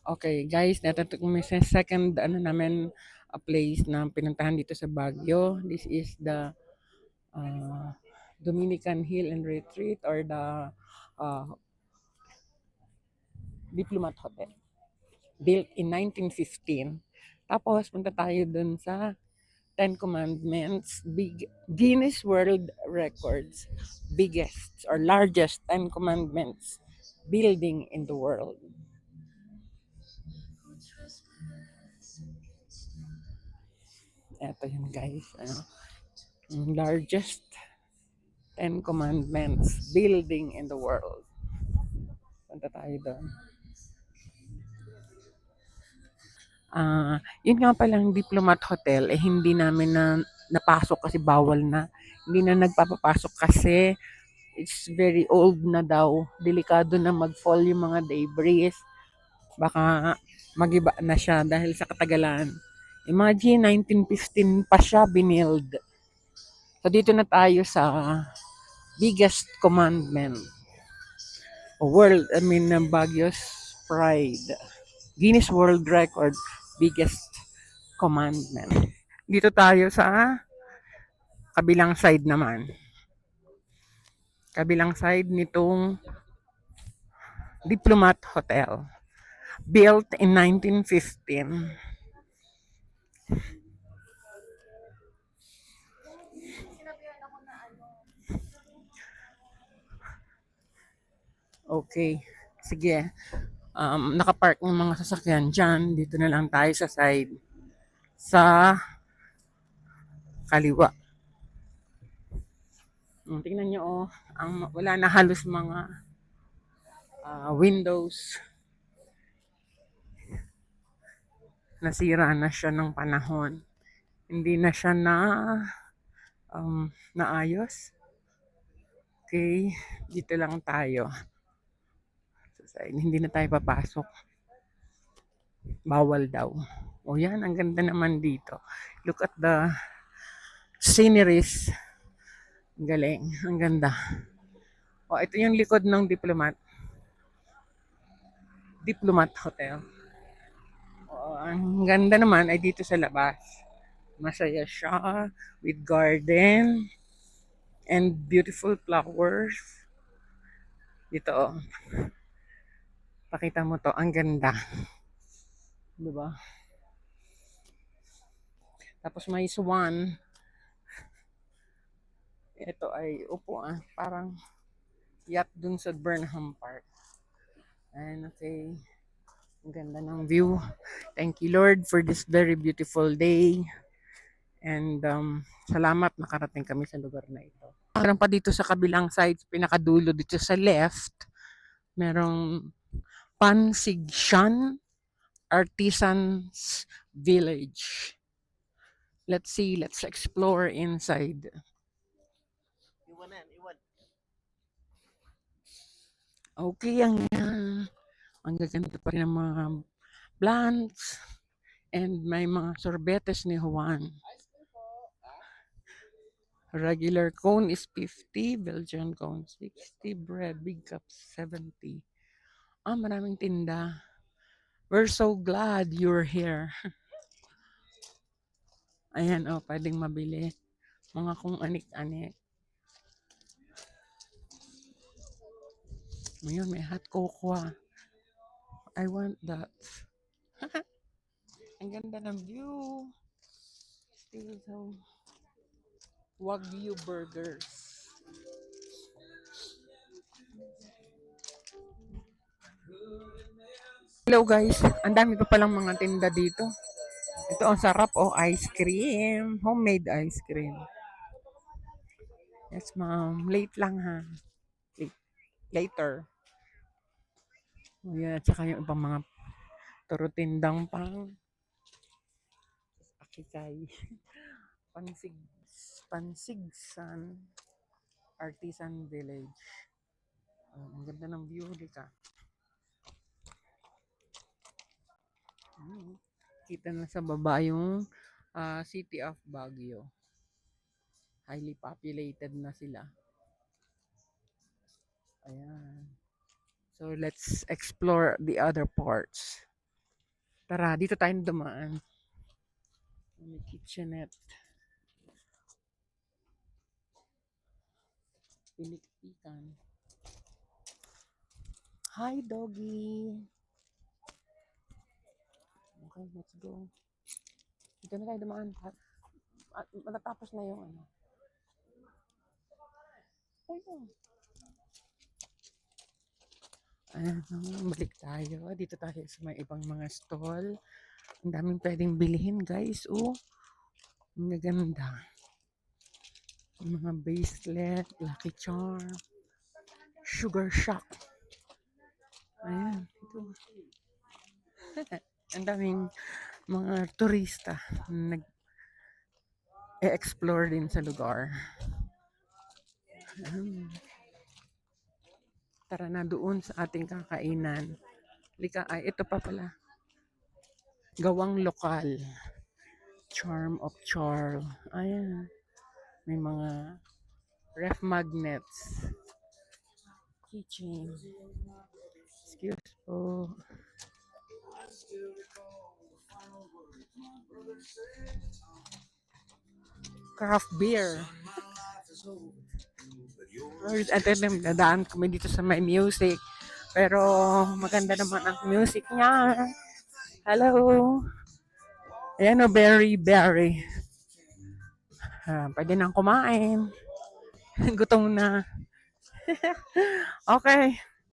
Okay, guys, natutog kami sa second place na pinuntahan dito sa Baguio. This is the uh, Dominican Hill and Retreat or the uh, Diplomat Hotel. Built in 1915. Tapos punta tayo dun sa Ten Commandments, Guinness World Records, biggest or largest Ten Commandments building in the world. Ito yun guys, largest Ten Commandments building in the world. Punta tayo doon. Yun nga palang Diplomat Hotel, hindi namin na napasok kasi bawal na. Hindi na nagpapapasok kasi it's very old na daw. Delikado na mag-fall yung mga debris. Baka magiba na siya dahil sa katagalan. Imagine, 1915 pa siya binild. So dito na tayo sa biggest commandment. Baguio's pride. Guinness World Record, biggest commandment. Dito tayo sa kabilang side naman. Kabilang side nitong Diplomat Hotel. Built in 1915. Okay. Sige. Nakapark ng mga sasakyan dyan. Dito na lang tayo sa side. Sa kaliwa. Tingnan nyo, wala na halos mga windows. Nasira na siya ng panahon. Hindi na siya naayos. Okay, dito lang tayo. Hindi na tayo papasok. Bawal daw. O yan, ang ganda naman dito. Look at the sceneries. Galing, ang ganda. O, ito yung likod ng Diplomat Hotel. O, ang ganda naman ay dito sa labas. Masaya siya with garden and beautiful flowers. Dito, oh. Pakita mo to, ang ganda. Diba? Tapos may swan. Ito ay upuan, parang yacht dun sa Burnham Park. And okay, ang ganda ng view. Thank you Lord for this very beautiful day. And salamat nakarating kami sa lugar na ito. Meron pa dito sa kabilang side, pinakadulo dito sa left, merong Pansigshan Artisans Village. Let's see, let's explore inside. Okay, ang gaganda pa rin ng mga plants and may mga sorbetes ni Juan. Regular cone is 50, Belgian cone 60, bread, big cup 70. Maraming tinda. We're so glad you're here. Ayan, pwedeng mabili. Mga kung anik-anik. Ngayon, may hot cocoa. I want that. Ang ganda ng view. Still so Wagyu burgers. Hello guys, ang dami pa palang mga tinda dito. Ito ang sarap ice cream, homemade ice cream. Yes ma'am, late lang ha. Later. Ayan, at saka yung ibang mga turutindang pang akikay. Pansigsan Artisan Village. Ang ganda ng view dito. Kita na sa baba yung City of Baguio. Highly populated na sila. Ayan. So let's explore the other parts. Tara, dito tayo dumaan. May kitchenette. Pinikpikan. Hi, doggy. Okay, let's go. Dito na tayo dumaan. Matatapos na yung ano. Ayun. Ayan, balik tayo. Dito tayo sa may ibang mga stall. Ang daming pwedeng bilhin, guys. Oh, ang gaganda. Mga bracelet, Lucky Charm, Sugar Shock. Ayan, ito. Ang daming mga turista nag-explore din sa lugar. Tara na doon sa ating kakainan. Lika, ay, ito pa pala. Gawang lokal. Charm of Charl. Ayan. May mga ref magnets. Keychain. Excuse po. Craft beer. At dadaan kami dito sa may music. Pero maganda naman ang music niya. Hello. Ayan o, berry. Pwede nang kumain. Gutom na. Okay.